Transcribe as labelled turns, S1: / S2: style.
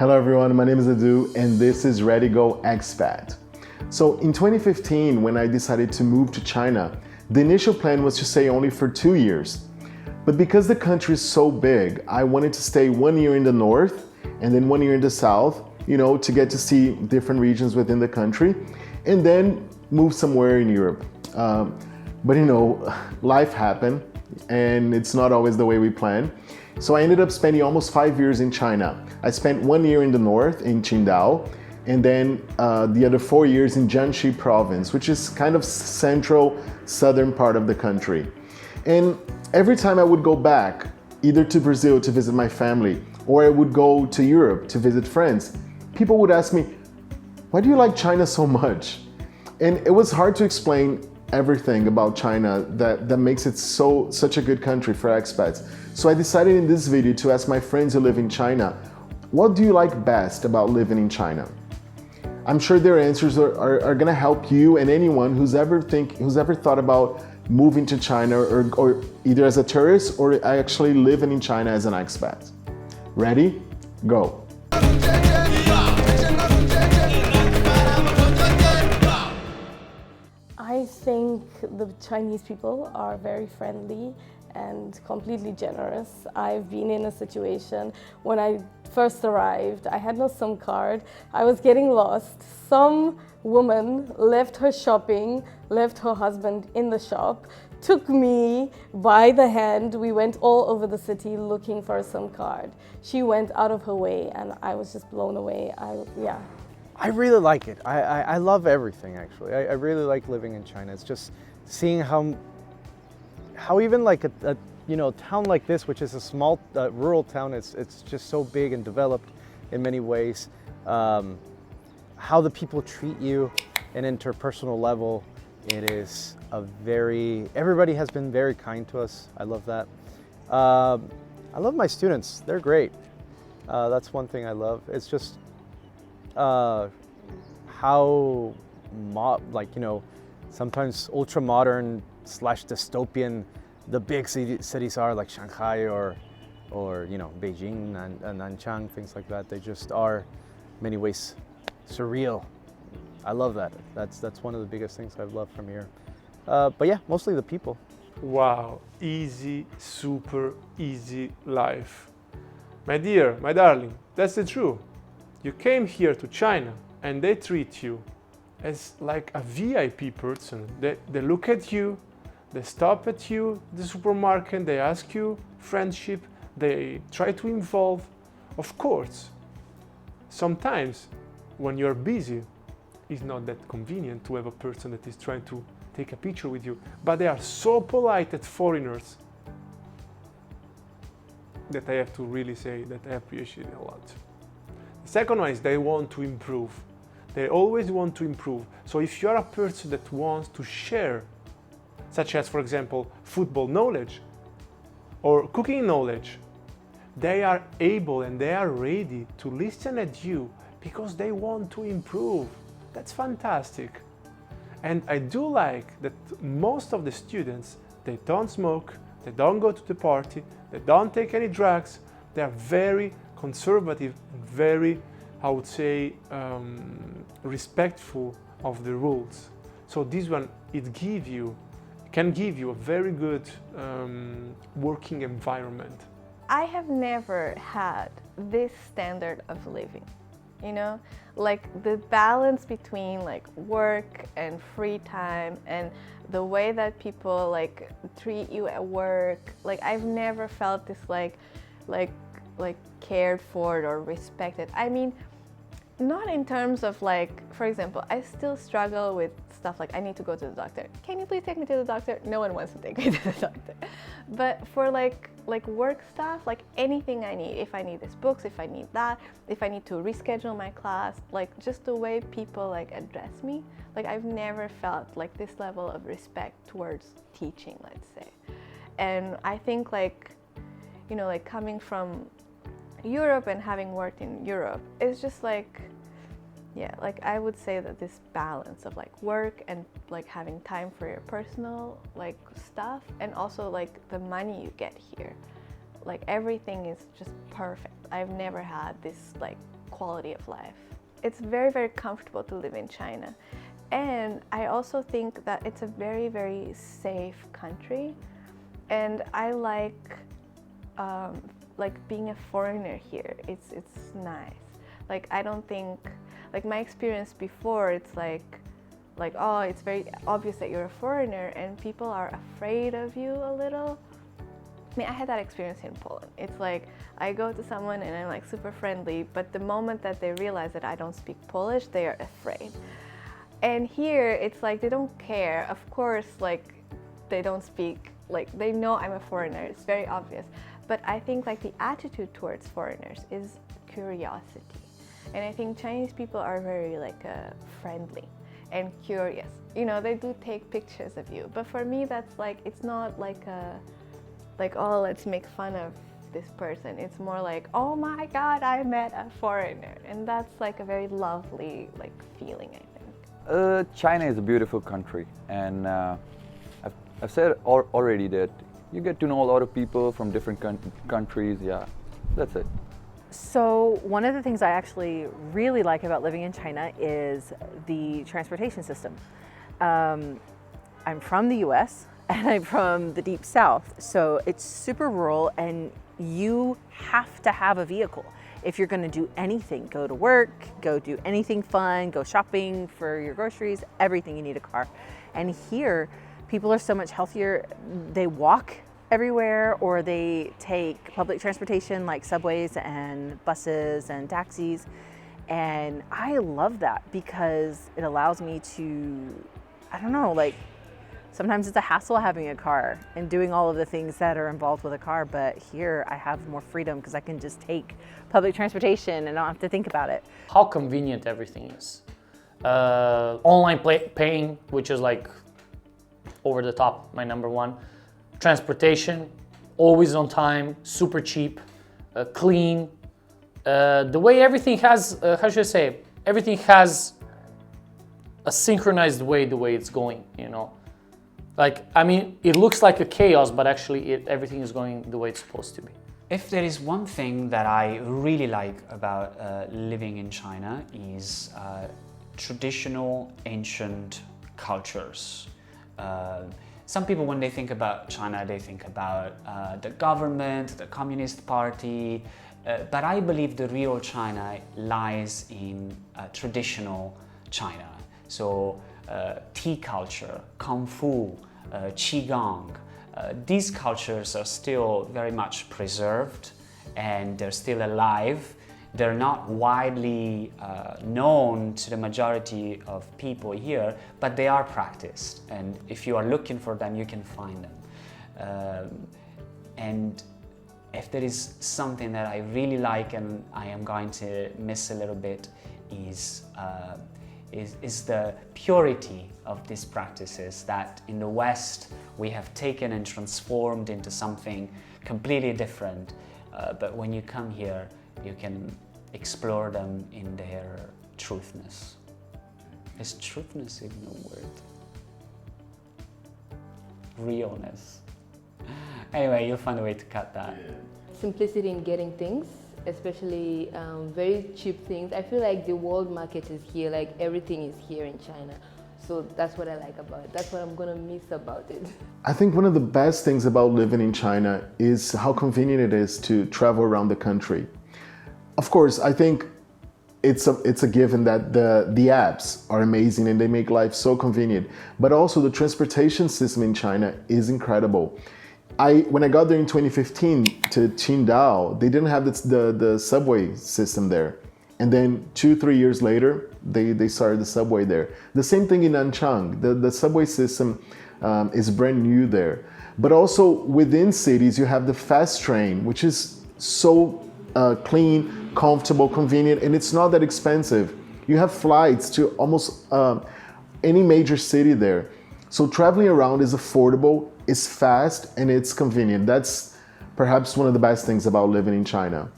S1: Hello everyone, my name is Adu and this is Ready Go Expat. So in 2015, when I decided to move to China, the initial plan was to stay only for 2 years. But because the country is so big, I wanted to stay 1 year in the north and then 1 year in the south, to get to see different regions within the country and then move somewhere in Europe. But life happened and it's not always the way we plan. So I ended up spending almost 5 years in China. I spent 1 year in the north in Qingdao and then the other 4 years in Jiangxi province, which is kind of central southern part of the country. And every time I would go back, either to Brazil to visit my family, or I would go to Europe to visit friends, people would ask me, why do you like China so much? And it was hard to explain everything about China that makes it such a good country for expats. So I decided in this video to ask my friends who live in China, what do you like best about living in China? I'm sure their answers are gonna help you and anyone who's ever thought about moving to China or either as a tourist or actually living in China as an expat. Ready? Go.
S2: I think the Chinese people are very friendly and completely generous. I've been in a situation when I first arrived, I had no SIM card, I was getting lost. Some woman left her shopping, left her husband in the shop, took me by the hand. We went all over the city looking for a SIM card. She went out of her way and I was just blown away.
S3: I really like it. I love everything actually. I really like living in China. It's just seeing how even like a town like this, which is a small rural town, it's just so big and developed in many ways. How the people treat you in interpersonal level, it is everybody has been very kind to us. I love that. I love my students. They're great. That's one thing I love. It's just how sometimes ultra modern / dystopian the big cities are, like Shanghai or Beijing and Nanchang, things like that. They just are in many ways surreal. I love that. That's one of the biggest things I've loved from here. But yeah, mostly the people.
S4: Wow, easy, super easy life. My dear, my darling, that's the truth. You came here to China and they treat you as like a VIP person. They look at you, they stop at you at the supermarket, they ask you friendship, they try to involve. Of course, sometimes when you're busy, it's not that convenient to have a person that is trying to take a picture with you, but they are so polite as foreigners that I have to really say that I appreciate it a lot. The second one is they want to improve. They always want to improve. So if you're a person that wants to share, such as, for example, football knowledge or cooking knowledge, they are able and they are ready to listen at you because they want to improve. That's fantastic. And I do like that most of the students, they don't smoke, they don't go to the party, they don't take any drugs. They are very conservative and very, I would say, respectful of the rules. So this one, can give you a very good working environment.
S5: I have never had this standard of living, like the balance between like work and free time and the way that people like treat you at work. Like I've never felt this like cared for or respected. I mean, not in terms of like, for example, I still struggle with stuff like I need to go to the doctor. Can you please take me to the doctor? No one wants to take me to the doctor. But for like work stuff, like anything I need, if I need these books, if I need that, if I need to reschedule my class, like just the way people like address me, like I've never felt like this level of respect towards teaching, let's say. And I think like coming from Europe and having worked in Europe, it's just like, yeah, like I would say that this balance of like work and like having time for your personal like stuff and also like the money you get here, like everything is just perfect. I've never had this like quality of life. It's very, very comfortable to live in China. And I also think that it's a very, very safe country. And I like being a foreigner here. It's nice. Like, I don't think, like my experience before, it's like, oh, it's very obvious that you're a foreigner and people are afraid of you a little. I mean, I had that experience in Poland. It's like, I go to someone and I'm like super friendly, but the moment that they realize that I don't speak Polish, they are afraid. And here, it's like, they don't care. Of course, like, they don't speak, like, they know I'm a foreigner. It's very obvious. But I think like the attitude towards foreigners is curiosity. And I think Chinese people are very like friendly and curious. You know, they do take pictures of you. But for me, that's like, it's not like oh, let's make fun of this person. It's more like, oh my God, I met a foreigner. And that's like a very lovely like feeling, I think.
S6: China is a beautiful country, and I've said already that you get to know a lot of people from different countries. Yeah, that's it.
S7: So one of the things I actually really like about living in China is the transportation system. I'm from the US and I'm from the deep south, so it's super rural and you have to have a vehicle. If you're going to do anything, go to work, go do anything fun, go shopping for your groceries, everything, you need a car. And here, people are so much healthier. They walk everywhere or they take public transportation like subways and buses and taxis. And I love that because it allows me to, I don't know, like sometimes it's a hassle having a car and doing all of the things that are involved with a car, but here I have more freedom because I can just take public transportation and I don't have to think about it.
S8: How convenient everything is. Online paying, which is like over the top, my number one. Transportation, always on time, super cheap, clean. The way everything has, how should I say, everything has a synchronized way, the way it's going, you know. Like, I mean, it looks like a chaos, but actually everything is going the way it's supposed to be.
S9: If there is one thing that I really like about living in China is traditional ancient cultures. Some people, when they think about China, they think about the government, the Communist Party, but I believe the real China lies in traditional China. So tea culture, kung fu, qigong, these cultures are still very much preserved and they're still alive. They're not widely known to the majority of people here, but they are practiced. And if you are looking for them, you can find them. And if there is something that I really like and I am going to miss a little bit is the purity of these practices that in the West we have taken and transformed into something completely different. But when you come here, you can explore them in their truthness. Is truthness even a word? Realness. Anyway, you'll find a way to cut that.
S10: Simplicity in getting things, especially very cheap things. I feel like the world market is here, like everything is here in China. So that's what I like about it. That's what I'm gonna miss about it.
S1: I think one of the best things about living in China is how convenient it is to travel around the country. Of course, I think it's a given that the apps are amazing and they make life so convenient, but also the transportation system in China is incredible. When I got there in 2015 to Qingdao, they didn't have the subway system there. And then 2-3 years later, they started the subway there. The same thing in Nanchang. The subway system is brand new there. But also within cities, you have the fast train, which is so clean, comfortable, convenient, and it's not that expensive. You have flights to almost any major city there. So traveling around is affordable, it's fast, and it's convenient. That's perhaps one of the best things about living in China.